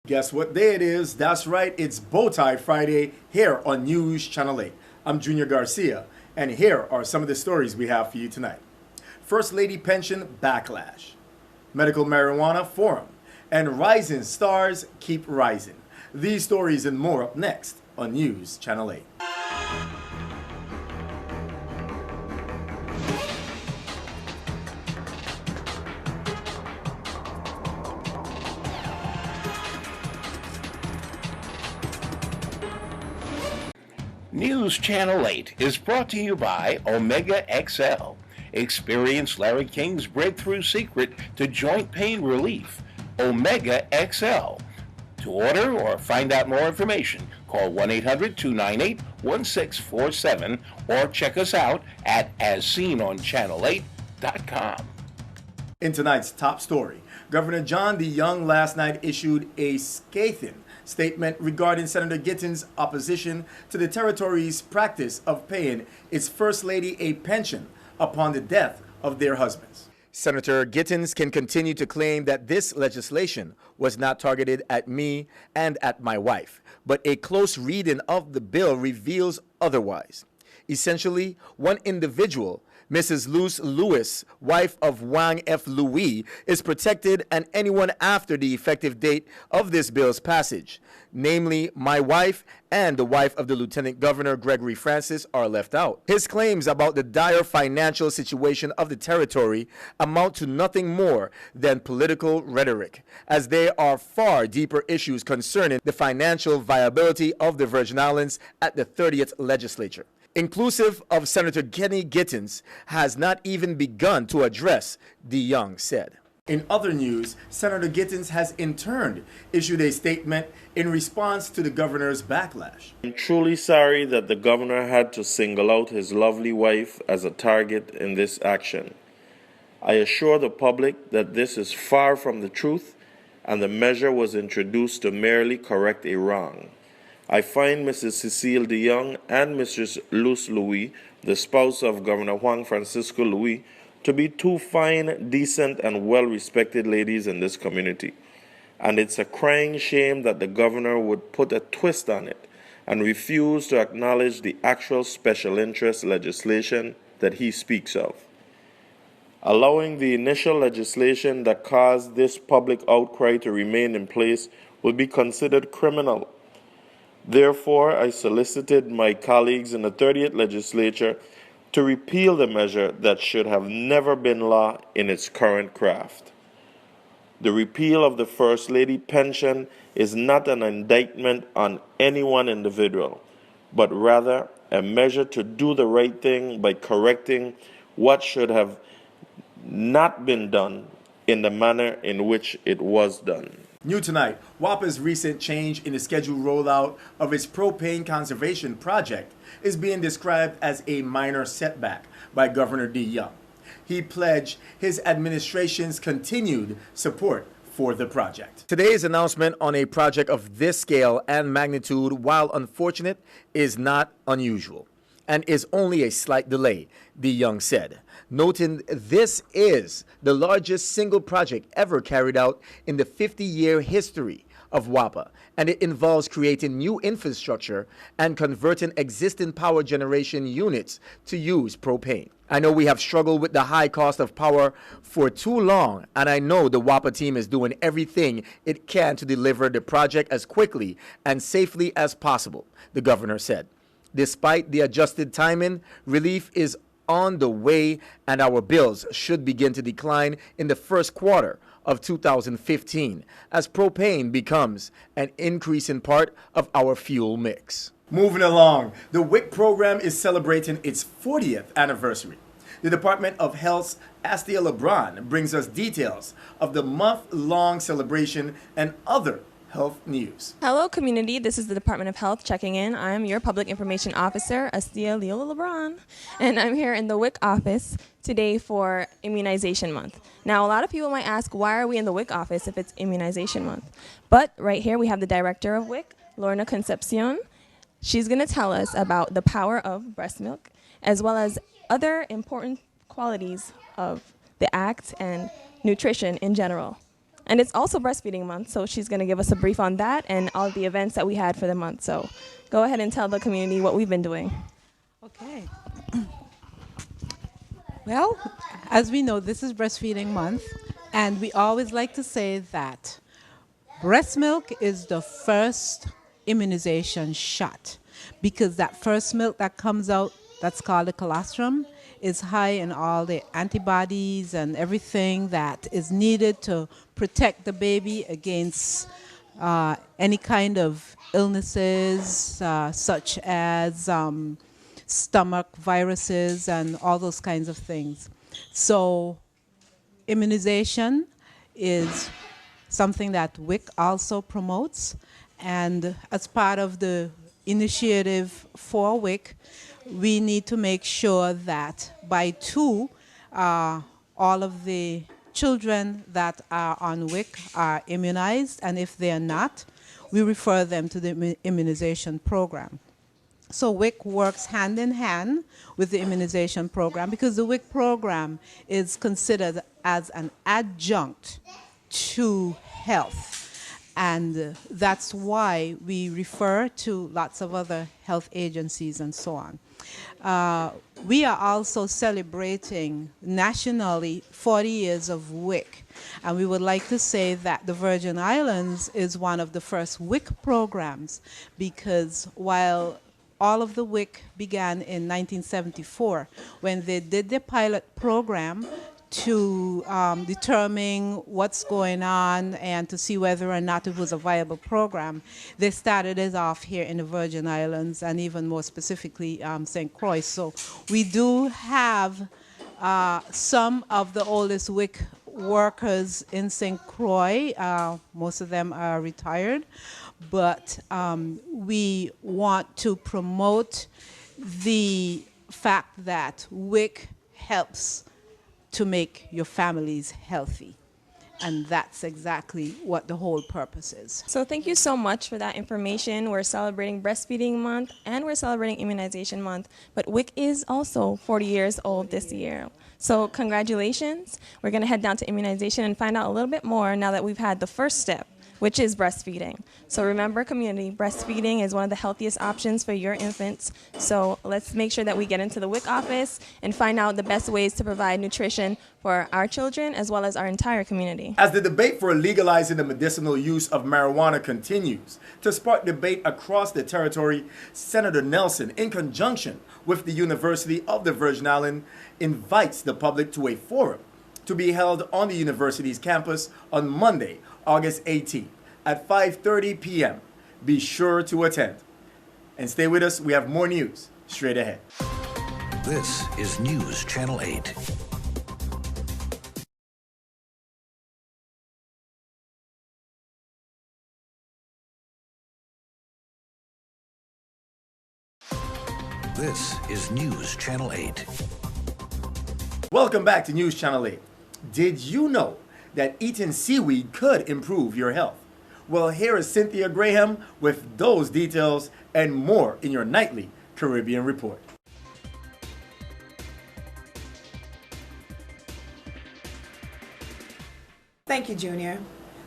Guess what day it is? That's right, it's Bowtie Friday here on News Channel 8. I'm Junior Garcia, and here are some of the stories we have for you tonight. First Lady Pension Backlash, Medical Marijuana Forum, and Rising Stars Keep Rising. These stories and more up next on News Channel 8. News Channel 8 is brought to you by Omega XL. Experience Larry King's breakthrough secret to joint pain relief, Omega XL. To order or find out more information, call 1-800-298-1647 or check us out at asseenonchanel8.com. In tonight's top story, Governor John Deyoung last night issued a scathing statement regarding Senator Gittens' opposition to the territory's practice of paying its First Lady a pension upon the death of their husbands. Senator Gittens can continue to claim that this legislation was not targeted at me and at my wife, but a close reading of the bill reveals otherwise. Essentially, one individual, Mrs. Luce Lewis, wife of Wang F. Louis, is protected, and anyone after the effective date of this bill's passage, namely my wife and the wife of the Lieutenant Governor Gregory Francis, are left out. His claims about the dire financial situation of the territory amount to nothing more than political rhetoric, as there are far deeper issues concerning the financial viability of the Virgin Islands at the 30th legislature, inclusive of Senator Jenny Gittens, has not even begun to address, Deyoung said. In other news, Senator Gittens has in turn issued a statement in response to the governor's backlash. I'm truly sorry that the governor had to single out his lovely wife as a target in this action. I assure the public that this is far from the truth, and the measure was introduced to merely correct a wrong. I find Mrs. Cecile Deyoung and Mrs. Luce Louis, the spouse of Governor Juan Francisco Louis, to be two fine, decent, and well-respected ladies in this community. And it's a crying shame that the governor would put a twist on it and refuse to acknowledge the actual special interest legislation that he speaks of. Allowing the initial legislation that caused this public outcry to remain in place would be considered criminal. Therefore, I solicited my colleagues in the 30th legislature to repeal the measure that should have never been law in its current craft. The repeal of the First Lady pension is not an indictment on any one individual, but rather a measure to do the right thing by correcting what should have not been done in the manner in which it was done. New tonight, WAPA's recent change in the scheduled rollout of its propane conservation project is being described as a minor setback by Governor Deyoung. He pledged his administration's continued support for the project. Today's announcement on a project of this scale and magnitude, while unfortunate, is not unusual and is only a slight delay, Deyoung said, noting this is the largest single project ever carried out in the 50-year history of WAPA, and it involves creating new infrastructure and converting existing power generation units to use propane. I know we have struggled with the high cost of power for too long, and I know the WAPA team is doing everything it can to deliver the project as quickly and safely as possible, the governor said. Despite the adjusted timing, relief is on the way, and our bills should begin to decline in the first quarter of 2015 as propane becomes an increasing part of our fuel mix. Moving along, the WIC program is celebrating its 40th anniversary. The Department of Health's Astia LeBron brings us details of the month-long celebration and other health news. Hello, community. This is the Department of Health checking in. I'm your Public Information Officer, Astia Leola LeBron, and I'm here in the WIC office today for Immunization Month. Now, a lot of people might ask, why are we in the WIC office if it's Immunization Month? But right here, we have the Director of WIC, Lorna Concepcion. She's going to tell us about the power of breast milk, as well as other important qualities of the act and nutrition in general. And it's also breastfeeding month, so she's going to give us a brief on that and all the events that we had for the month. So go ahead and tell the community what we've been doing. Okay. Well, as we know, this is breastfeeding month, and we always like to say that breast milk is the first immunization shot, because that first milk that comes out, that's called the colostrum, is high in all the antibodies and everything that is needed to protect the baby against any kind of illnesses such as stomach viruses and all those kinds of things. So immunization is something that WIC also promotes, and as part of the initiative for WIC, we need to make sure that by 2, all of the children that are on WIC are immunized, and if they are not, we refer them to the immunization program. So WIC works hand in hand with the immunization program, because the WIC program is considered as an adjunct to health. And that's why we refer to lots of other health agencies and so on. We are also celebrating nationally 40 years of WIC. And we would like to say that the Virgin Islands is one of the first WIC programs, because while all of the WIC began in 1974, when they did the pilot program to determine what's going on and to see whether or not it was a viable program. They started it off here in the Virgin Islands, and even more specifically St. Croix. So we do have some of the oldest WIC workers in St. Croix. Most of them are retired, but we want to promote the fact that WIC helps to make your families healthy. And that's exactly what the whole purpose is. So thank you so much for that information. We're celebrating Breastfeeding Month and we're celebrating Immunization Month, but WIC is also 40 years old this year. So congratulations. We're going to head down to immunization and find out a little bit more now that we've had the first step, which is breastfeeding. So remember, community, breastfeeding is one of the healthiest options for your infants. So let's make sure that we get into the WIC office and find out the best ways to provide nutrition for our children as well as our entire community. As the debate for legalizing the medicinal use of marijuana continues to spark debate across the territory, Senator Nelson, in conjunction with the University of the Virgin Islands, invites the public to a forum to be held on the university's campus on Monday, August 18th at 5:30 p.m. Be sure to attend. And stay with us, we have more news straight ahead. This is News Channel 8. This is News Channel 8. Welcome back to News Channel 8. Did you know that eating seaweed could improve your health? Well, here is Cynthia Graham with those details and more in your nightly Caribbean Report. Thank you, Junior.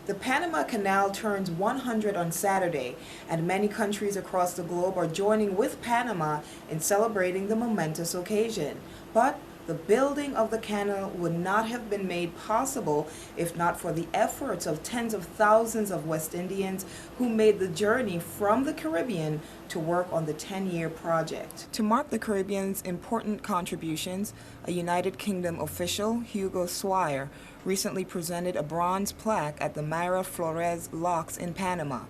The Panama Canal turns 100 on Saturday, and many countries across the globe are joining with Panama in celebrating the momentous occasion. But the building of the canal would not have been made possible if not for the efforts of tens of thousands of West Indians who made the journey from the Caribbean to work on the 10-year project. To mark the Caribbean's important contributions, a United Kingdom official, Hugo Swire, recently presented a bronze plaque at the Mira Flores Locks in Panama.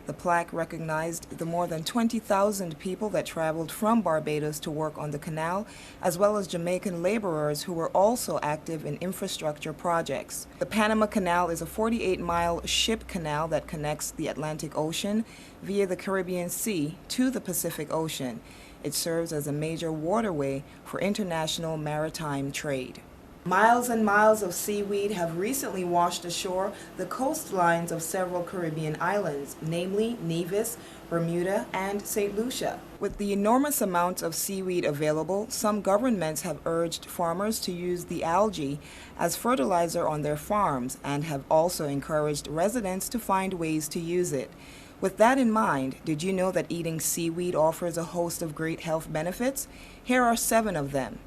The plaque recognized the more than 20,000 people that traveled from Barbados to work on the canal, as well as Jamaican laborers who were also active in infrastructure projects. The Panama Canal is a 48-mile ship canal that connects the Atlantic Ocean via the Caribbean Sea to the Pacific Ocean. It serves as a major waterway for international maritime trade. Miles and miles of seaweed have recently washed ashore the coastlines of several Caribbean islands, namely Nevis, Bermuda, and St. Lucia. With the enormous amounts of seaweed available, some governments have urged farmers to use the algae as fertilizer on their farms and have also encouraged residents to find ways to use it. With that in mind, did you know that eating seaweed offers a host of great health benefits? Here are 7 of them.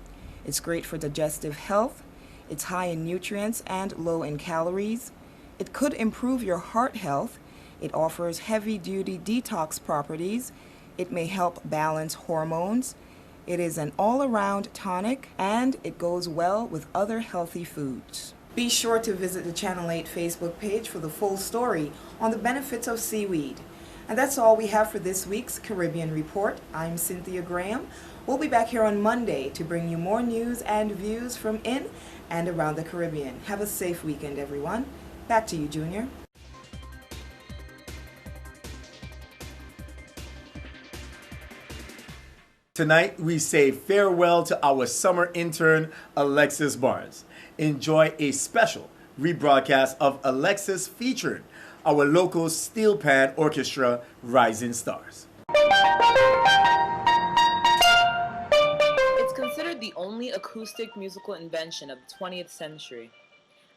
It's great for digestive health. It's high in nutrients and low in calories. It could improve your heart health. It offers heavy-duty detox properties. It may help balance hormones. It is an all-around tonic, and it goes well with other healthy foods. Be sure to visit the Channel 8 Facebook page for the full story on the benefits of seaweed. And that's all we have for this week's Caribbean Report. I'm Cynthia Graham. We'll be back here on Monday to bring you more news and views from in and around the Caribbean. Have a safe weekend, everyone. Back to you, Junior. Tonight, we say farewell to our summer intern, Alexis Barnes. Enjoy a special rebroadcast of Alexis featuring our local steel pan orchestra, Rising Stars. It's considered the only acoustic musical invention of the 20th century.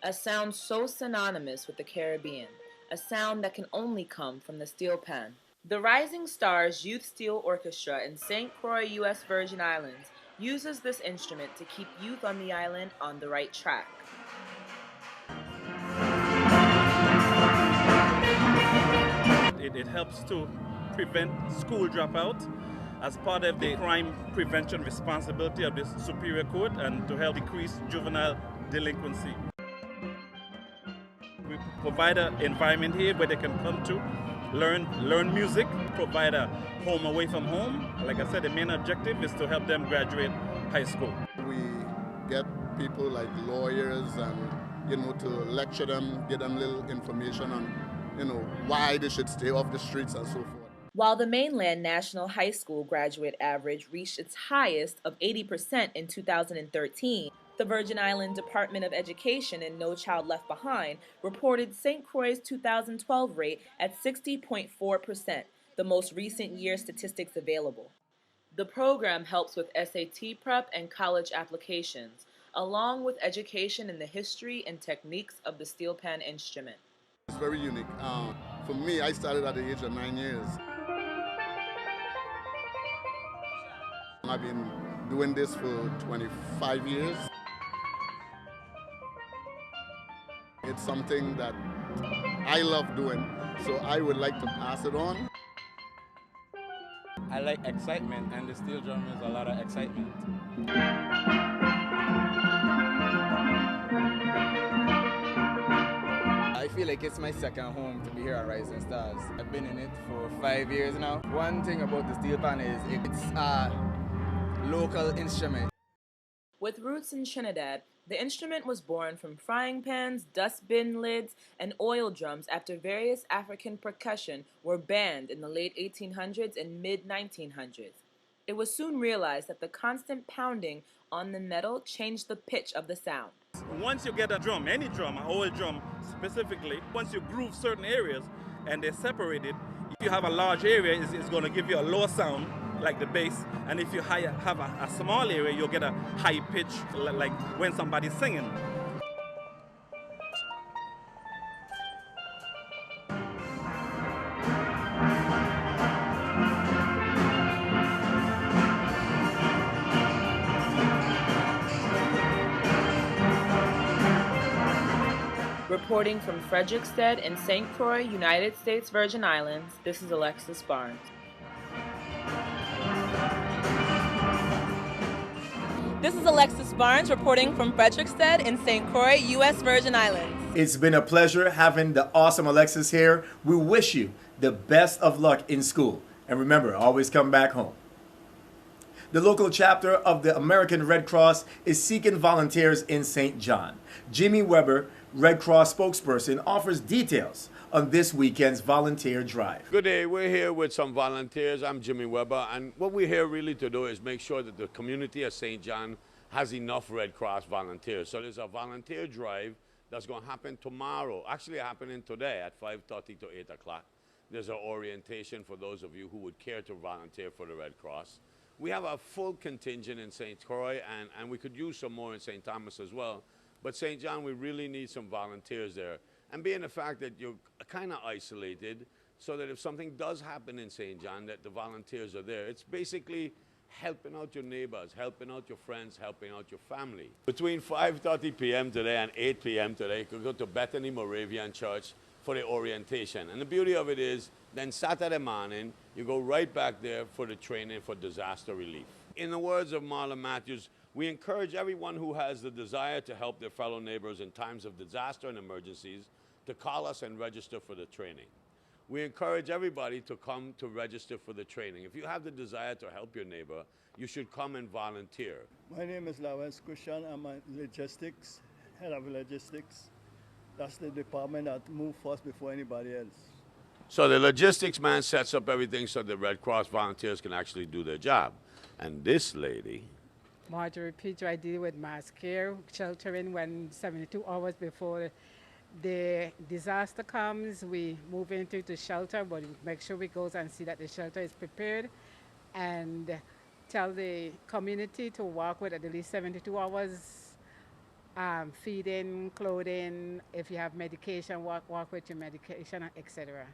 A sound so synonymous with the Caribbean, a sound that can only come from the steel pan. The Rising Stars Youth Steel Orchestra in St. Croix, U.S. Virgin Islands uses this instrument to keep youth on the island on the right track. It helps to prevent school dropout as part of the crime prevention responsibility of the Superior Court and to help decrease juvenile delinquency. We provide an environment here where they can come to learn music, provide a home away from home. Like I said, the main objective is to help them graduate high school. We get people like lawyers and, to lecture them, give them little information on, why they should stay off the streets and so forth. While the mainland National High School graduate average reached its highest of 80% in 2013, the Virgin Island Department of Education and No Child Left Behind reported St. Croix's 2012 rate at 60.4%, the most recent year statistics available. The program helps with SAT prep and college applications, along with education in the history and techniques of the steel pan instrument. It's very unique. For me, I started at the age of 9 years. I've been doing this for 25 years. It's something that I love doing, so I would like to pass it on. I like excitement, and the steel drum is a lot of excitement. I feel like it's my second home to be here at Rising Stars. I've been in it for 5 years now. One thing about the steel pan is it's a local instrument. With roots in Trinidad, the instrument was born from frying pans, dustbin lids, and oil drums after various African percussion were banned in the late 1800s and mid-1900s. It was soon realized that the constant pounding on the metal changed the pitch of the sound. Once you get a drum, any drum, a whole drum specifically, once you groove certain areas and they're separated, if you have a large area, it's going to give you a low sound, like the bass, and if you have a small area, you'll get a high pitch, like when somebody's singing. Reporting from Frederiksted in St. Croix, United States Virgin Islands, this is Alexis Barnes. This is Alexis Barnes reporting from Frederiksted in St. Croix, U.S. Virgin Islands. It's been a pleasure having the awesome Alexis here. We wish you the best of luck in school. And remember, always come back home. The local chapter of the American Red Cross is seeking volunteers in St. John. Jimmy Weber, Red Cross spokesperson, offers details on this weekend's volunteer drive. Good day, we're here with some volunteers. I'm Jimmy Weber, and what we're here really to do is make sure that the community of St. John has enough Red Cross volunteers. So there's a volunteer drive that's going to happen tomorrow, actually happening today at 5:30 to 8 o'clock. There's an orientation for those of you who would care to volunteer for the Red Cross. We have a full contingent in St. Croix, and we could use some more in St. Thomas as well. But St. John, we really need some volunteers there. And being the fact that you're kind of isolated, so that if something does happen in St. John, that the volunteers are there. It's basically helping out your neighbors, helping out your friends, helping out your family. Between 5:30 p.m. today and 8 p.m. today, you could go to Bethany Moravian Church for the orientation. And the beauty of it is, then Saturday morning, you go right back there for the training for disaster relief. In the words of Marlon Matthews, we encourage everyone who has the desire to help their fellow neighbors in times of disaster and emergencies to call us and register for the training. We encourage everybody to come to register for the training. If you have the desire to help your neighbor, you should come and volunteer. My name is Lawrence Christian. I'm a logistics, head of logistics. That's the department that moves first before anybody else. So the logistics man sets up everything so the Red Cross volunteers can actually do their job. And this lady... Marjorie Peter, I deal with mass care, sheltering when 72 hours before the disaster comes. We move into the shelter, but we make sure we go and see that the shelter is prepared and tell the community to work with at least 72 hours, feeding, clothing, if you have medication, work with your medication, etc.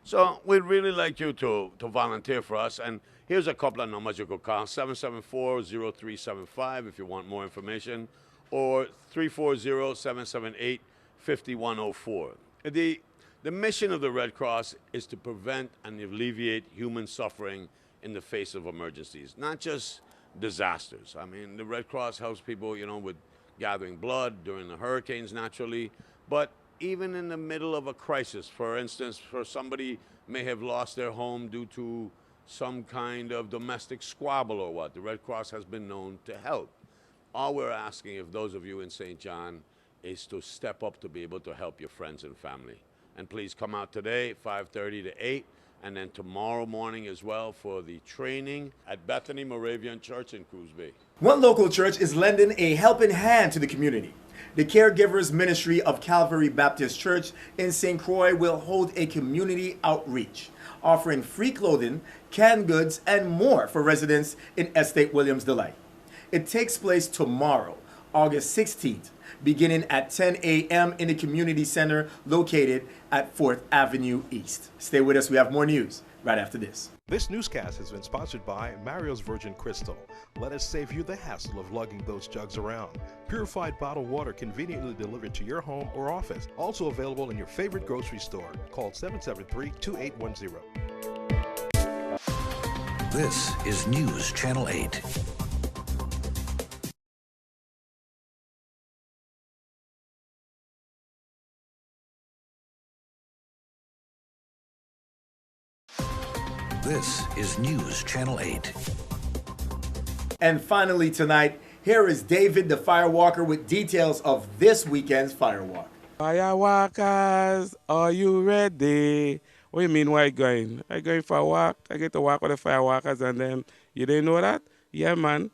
So we'd really like you to volunteer for us. And here's a couple of numbers you could call: 774-0375 if you want more information, or 340-778-5104. The mission of the Red Cross is to prevent and alleviate human suffering in the face of emergencies, not just disasters. I mean, the Red Cross helps people, you know, with gathering blood during the hurricanes naturally, but even in the middle of a crisis. For instance, for somebody may have lost their home due to some kind of domestic squabble or what, the Red Cross has been known to help. All we're asking of those of you in St. John is to step up to be able to help your friends and family. And please come out today, 5:30 to 8, and then tomorrow morning as well for the training at Bethany Moravian Church in Coos Bay. One local church is lending a helping hand to the community. The Caregivers Ministry of Calvary Baptist Church in St. Croix will hold a community outreach, offering free clothing, canned goods, and more for residents in Estate Williams Delight. It takes place tomorrow, August 16th, beginning at 10 a.m. in the community center located at 4th Avenue East. Stay with us. We have more news right after this. This newscast has been sponsored by Mario's Virgin Crystal. Let us save you the hassle of lugging those jugs around. Purified bottled water conveniently delivered to your home or office. Also available in your favorite grocery store. Call 773-2810. This is News Channel 8. This is News Channel 8. And finally tonight, here is David the Firewalker with details of this weekend's Firewalk. Firewalkers, are you ready? What do you mean, where are you going? I'm going for a walk. I get to walk with the Firewalkers, and then you didn't know that? Yeah, man.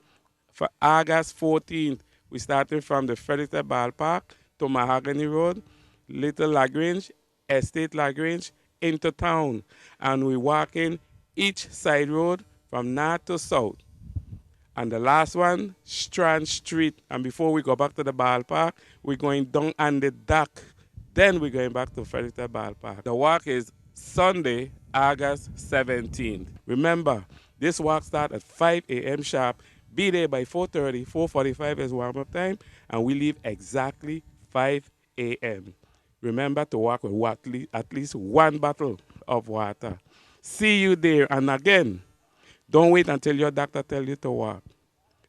For August 14th, we started from the Fredericksburg Ballpark to Mahogany Road, Little Lagrange, Estate Lagrange, into town. And we walking each side road from north to south. And the last one, Strand Street. And before we go back to the ballpark, we're going down on the dock. Then we're going back to Fredericksburg Ballpark. The walk is Sunday, August 17th. Remember, this walk starts at 5 a.m. sharp. Be there by 4:30. 4:45 is warm-up time. And we leave exactly 5 a.m. Remember to walk with at least one bottle of water. See you there. And again, don't wait until your doctor tells you to walk.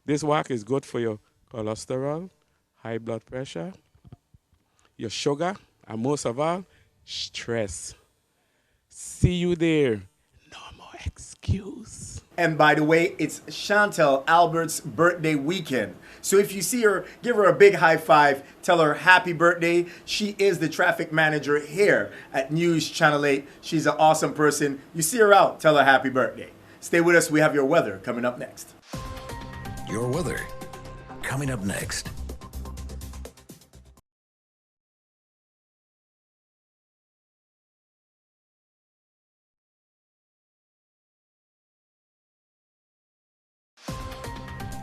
This walk is good for your cholesterol, high blood pressure, your sugar, and most of all, stress. See you there. No more excuse. And by the way, it's Chantel Albert's birthday weekend. So if you see her, give her a big high five. Tell her happy birthday. She is the traffic manager here at News Channel 8. She's an awesome person. You see her out, tell her happy birthday. Stay with us. We have your weather coming up next. Your weather. Coming up next.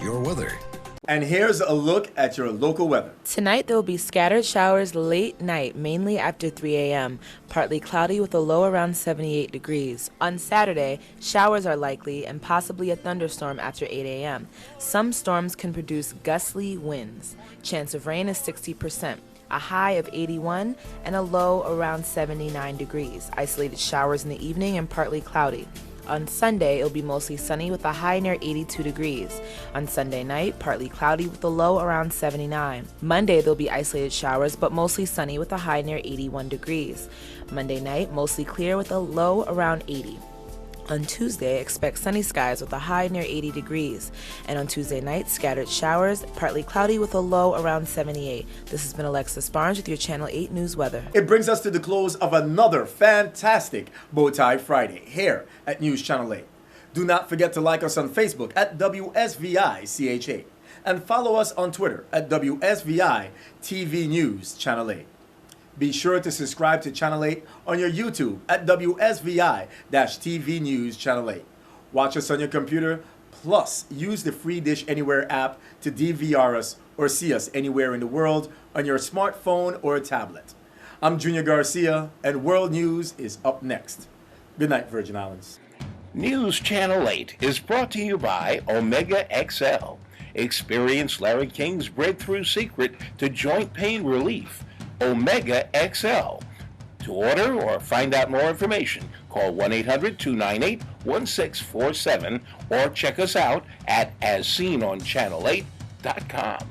Your weather. And here's a look at your local weather. Tonight there will be scattered showers late night, mainly after 3 a.m. Partly cloudy with a low around 78 degrees. On Saturday, showers are likely and possibly a thunderstorm after 8 a.m. Some storms can produce gustly winds. Chance of rain is 60%. A high of 81 and a low around 79 degrees. Isolated showers in the evening and partly cloudy. On Sunday, it'll be mostly sunny with a high near 82 degrees. On Sunday night, partly cloudy with a low around 79. Monday, there'll be isolated showers, but mostly sunny with a high near 81 degrees. Monday night, mostly clear with a low around 80. On Tuesday, expect sunny skies with a high near 80 degrees. And on Tuesday night, scattered showers, partly cloudy with a low around 78. This has been Alexis Barnes with your Channel 8 News Weather. It brings us to the close of another fantastic Bowtie Friday here at News Channel 8. Do not forget to like us on Facebook at WSVI-CH8 and follow us on Twitter at WSVI-TV News Channel 8. Be sure to subscribe to Channel 8 on your YouTube at WSVI-TV News Channel 8. Watch us on your computer, plus use the free Dish Anywhere app to DVR us or see us anywhere in the world on your smartphone or tablet. I'm Junior Garcia, and World News is up next. Good night, Virgin Islands. News Channel 8 is brought to you by Omega XL. Experience Larry King's breakthrough secret to joint pain relief. Omega XL. To order or find out more information, call 1-800-298-1647 or check us out at asseenonchanel8.com.